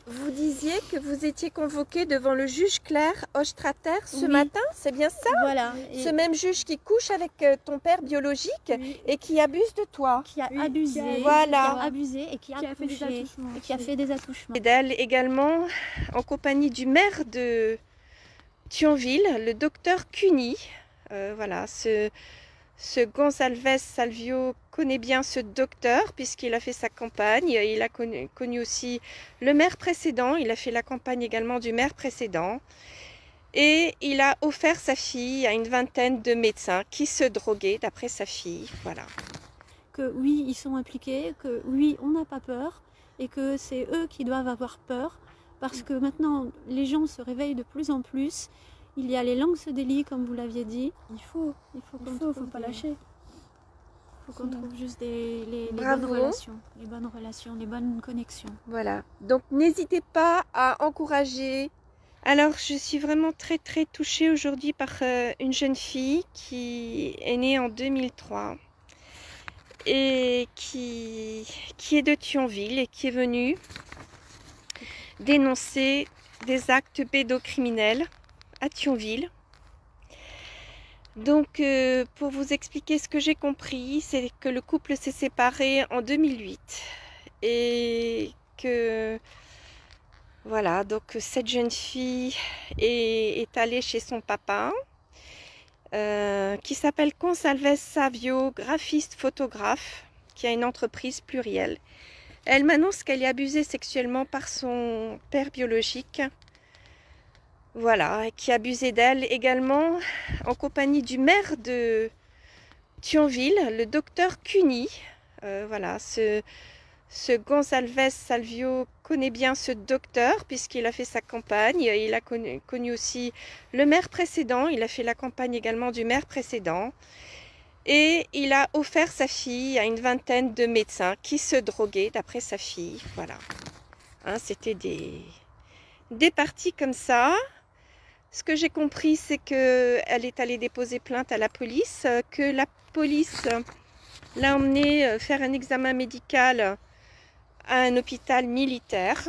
Vous disiez que vous étiez convoqué devant le juge Claire Ostrater ce matin, c'est bien ça? Voilà. Ce même juge qui couche avec ton père biologique et qui abuse de toi. Qui a abusé, voilà. qui a abusé et qui a fait des attouchements. Et qui a fait des attouchements. Et d'elle également, en compagnie du maire de Thionville, le docteur Cuny. Voilà, ce Gonzalez Salvio connaît bien ce docteur puisqu'il a fait sa campagne. Il a connu aussi le maire précédent. Il a fait la campagne également du maire précédent. Et il a offert sa fille à une vingtaine de médecins qui se droguaient d'après sa fille. Voilà. Que oui, ils sont impliqués, que oui, on n'a pas peur et que c'est eux qui doivent avoir peur parce que maintenant, les gens se réveillent de plus en plus. Il y a les langues se délient, comme vous l'aviez dit. Il faut pas lâcher. Il faut qu'on trouve juste les bonnes relations, les bonnes connexions. Voilà. Donc n'hésitez pas à encourager. Alors je suis vraiment très touchée aujourd'hui par une jeune fille qui est née en 2003 et qui est de Thionville et qui est venue dénoncer des actes pédocriminels à Thionville. Donc pour vous expliquer ce que j'ai compris, c'est que le couple s'est séparé en 2008 et que voilà, donc cette jeune fille est allée chez son papa qui s'appelle Gonzalez Savio, graphiste photographe, qui a une entreprise plurielle. Elle m'annonce qu'elle est abusée sexuellement par son père biologique. Voilà, qui abusait d'elle également en compagnie du maire de Thionville, le docteur Cuny. Voilà, ce Gonzalez Salvio connaît bien ce docteur puisqu'il a fait sa campagne. Il a connu aussi le maire précédent. Il a fait la campagne également du maire précédent. Et il a offert sa fille à une vingtaine de médecins qui se droguaient d'après sa fille. Voilà, hein, c'était des parties comme ça. Ce que j'ai compris, c'est qu'elle est allée déposer plainte à la police, que la police l'a emmenée faire un examen médical à un hôpital militaire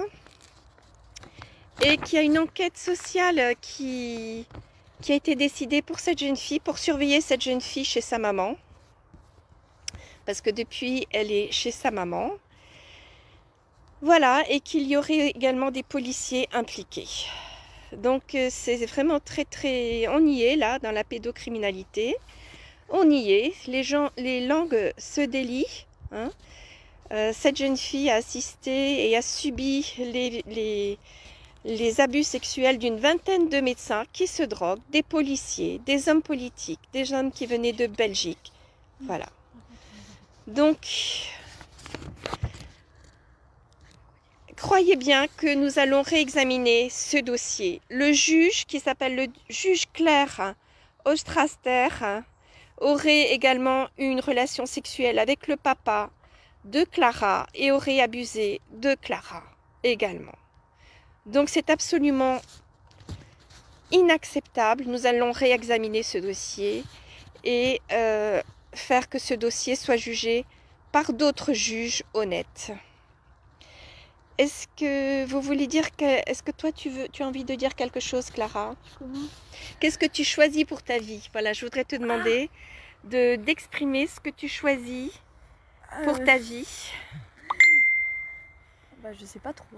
et qu'il y a une enquête sociale qui a été décidée pour cette jeune fille, pour surveiller cette jeune fille chez sa maman. Parce que depuis, elle est chez sa maman. Voilà, et qu'il y aurait également des policiers impliqués. Donc c'est vraiment on y est là dans la pédocriminalité, on y est, les langues se délient, hein. Cette jeune fille a assisté et a subi les abus sexuels d'une vingtaine de médecins qui se droguent, des policiers, des hommes politiques, des hommes qui venaient de Belgique, voilà. Donc croyez bien que nous allons réexaminer ce dossier. Le juge, qui s'appelle le juge Claire Ostrater, aurait également eu une relation sexuelle avec le papa de Clara et aurait abusé de Clara également. Donc c'est absolument inacceptable. Nous allons réexaminer ce dossier et faire que ce dossier soit jugé par d'autres juges honnêtes. Est-ce que vous voulez dire est-ce que toi tu as envie de dire quelque chose, Clara? Qu'est-ce que tu choisis pour ta vie? Voilà, je voudrais te demander d'exprimer ce que tu choisis pour ta vie. Je sais pas trop.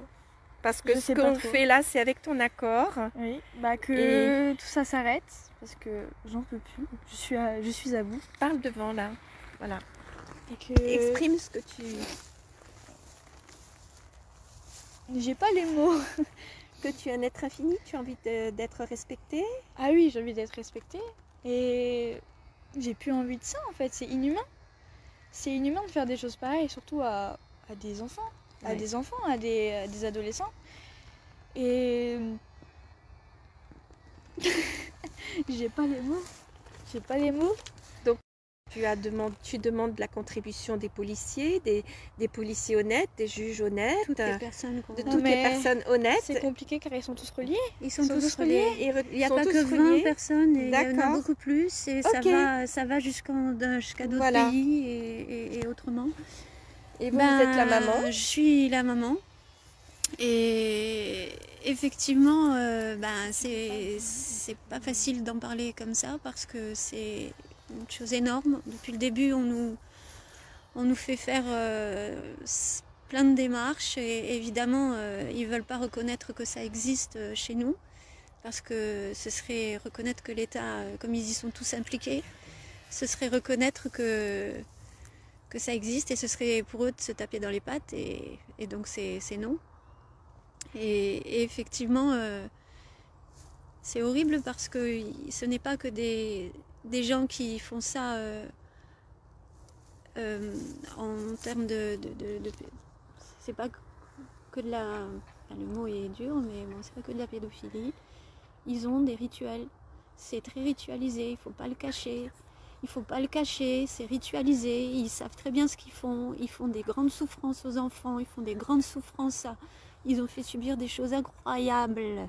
Parce que ce qu'on fait là, c'est avec ton accord. Oui, que tout ça s'arrête parce que j'en peux plus. Je suis à bout. Parle devant là. Voilà. Et que... Exprime ce que tu... J'ai pas les mots. Que tu es un être infini, tu as envie d'être respecté. Ah oui, j'ai envie d'être respectée. Et j'ai plus envie de ça en fait, c'est inhumain. C'est inhumain de faire des choses pareilles, surtout à des enfants. Ouais. À des adolescents. Et... j'ai pas les mots. Donc tu demandes la contribution des policiers, des policiers honnêtes, des juges honnêtes, toutes les personnes les personnes honnêtes. C'est compliqué car ils sont tous reliés. Ils sont tous reliés. Il n'y a pas que 20 reliés. personnes, il y en a beaucoup plus et ça va jusqu'à d'autres pays et autrement. Et vous êtes la maman? Je suis la maman. Et effectivement, c'est pas facile d'en parler comme ça parce que c'est une chose énorme. Depuis le début, on nous fait faire plein de démarches et évidemment, ils veulent pas reconnaître que ça existe chez nous parce que ce serait reconnaître que l'État, comme ils y sont tous impliqués, ce serait reconnaître que ça existe et ce serait pour eux de se taper dans les pattes et donc c'est non. Et effectivement, c'est horrible parce que ce n'est pas que des gens qui font ça en termes c'est pas que de la... Enfin, le mot est dur, mais bon, c'est pas que de la pédophilie. Ils ont des rituels. C'est très ritualisé, il faut pas le cacher. Il faut pas le cacher, c'est ritualisé. Ils savent très bien ce qu'ils font. Ils font des grandes souffrances aux enfants. Ils font des grandes souffrances à... Ils ont fait subir des choses incroyables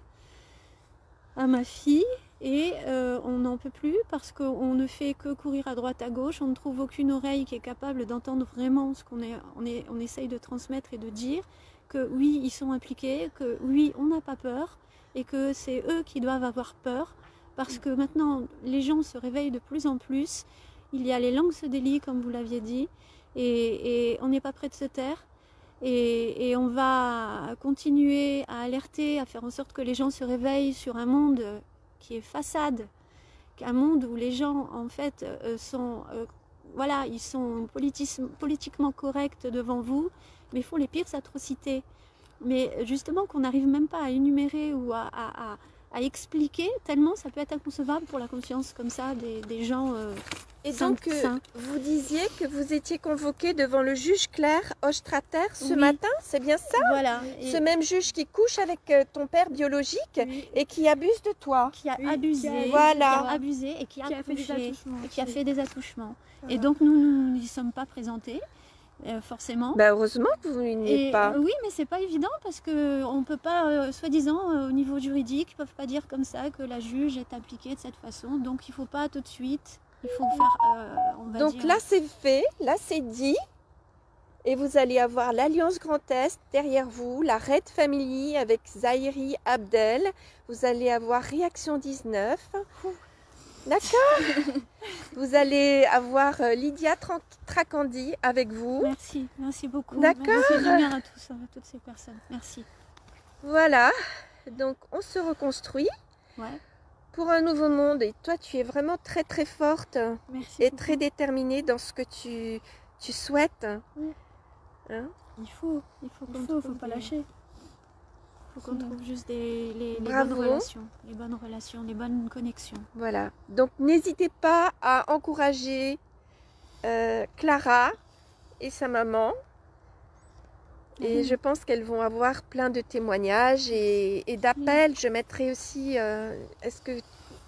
à ma fille et on n'en peut plus parce qu'on ne fait que courir à droite à gauche. On ne trouve aucune oreille qui est capable d'entendre vraiment ce on essaye de transmettre et de dire que oui, ils sont impliqués, que oui, on n'a pas peur et que c'est eux qui doivent avoir peur parce que maintenant, les gens se réveillent de plus en plus. Il y a les langues se délient, comme vous l'aviez dit, et on n'est pas près de se taire. Et on va continuer à alerter, à faire en sorte que les gens se réveillent sur un monde qui est façade, un monde où les gens en fait sont, voilà, ils sont politiquement corrects devant vous, mais font les pires atrocités. Mais justement qu'on n'arrive même pas à énumérer ou à expliquer, tellement ça peut être inconcevable pour la conscience comme ça des gens. Et donc, vous disiez que vous étiez convoqué devant le juge Claire Ostrater ce matin, c'est bien ça? Voilà. Ce même juge qui couche avec ton père biologique et qui abuse de toi. Qui a abusé, voilà. Qui a abusé et qui a fait des attouchements. Voilà. Et donc nous n'y sommes pas présentés. Forcément. Bah heureusement que vous n'y êtes pas. Oui, mais c'est pas évident parce que on peut pas, soi-disant, au niveau juridique, ils peuvent pas dire comme ça que la juge est impliquée de cette façon. Donc il faut pas tout de suite. Il faut faire. On va donc dire... là c'est fait, là c'est dit, et vous allez avoir l'Alliance Grand Est derrière vous, la Red Family avec Zahiri Abdel. Vous allez avoir Réaction 19. D'accord. Vous allez avoir Lydia Tracandi avec vous. Merci beaucoup. D'accord. Merci lumière à toutes ces personnes. Merci. Voilà, donc on se reconstruit pour un nouveau monde. Et toi, tu es vraiment très très forte. Merci et beaucoup. très déterminée dans ce que tu souhaites. Oui. Hein? Il faut pas lâcher. Il faut qu'on trouve juste les bonnes relations, les bonnes connexions. Voilà. Donc n'hésitez pas à encourager Clara et sa maman. Et je pense qu'elles vont avoir plein de témoignages et d'appels. Je mettrai aussi... Est-ce que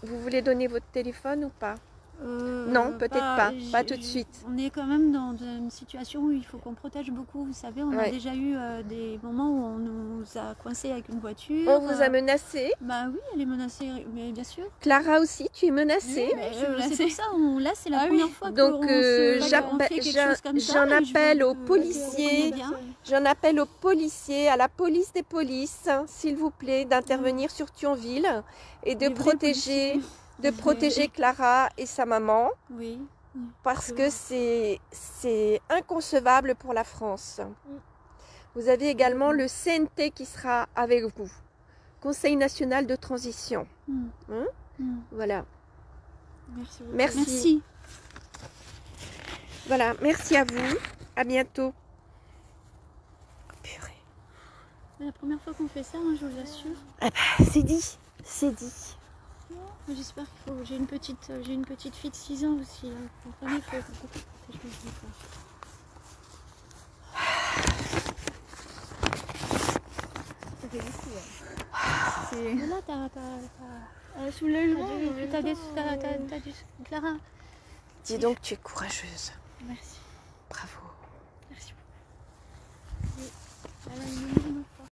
vous voulez donner votre téléphone ou pas? Non, peut-être pas tout de suite. On est quand même dans une situation où il faut qu'on protège beaucoup. Vous savez, on a déjà eu des moments où on nous a coincés avec une voiture. On vous a menacé? Bah oui, elle est menacée, mais bien sûr. Clara aussi, tu es menacée? Oui, c'est pour ça, là c'est la première fois donc j'en appelle aux policiers. J'en appelle aux policiers, à la police des polices, s'il vous plaît, d'intervenir sur Thionville et de protéger Clara et sa maman, parce que c'est inconcevable pour la France. Vous avez également le CNT qui sera avec vous, Conseil national de transition. Voilà. Merci beaucoup. Merci. Voilà, merci à vous. À bientôt. Purée. C'est la première fois qu'on fait ça, hein, je vous assure. Ah bah, c'est dit, c'est dit. J'espère qu'il faut. J'ai une petite fille de 6 ans aussi. Hein. Vraiment, il faut beaucoup protéger les enfants. Ça fait beaucoup. Mais là, t'as soulagement. T'as du Clara. Dis donc, tu es courageuse. Merci. Bravo. Merci beaucoup.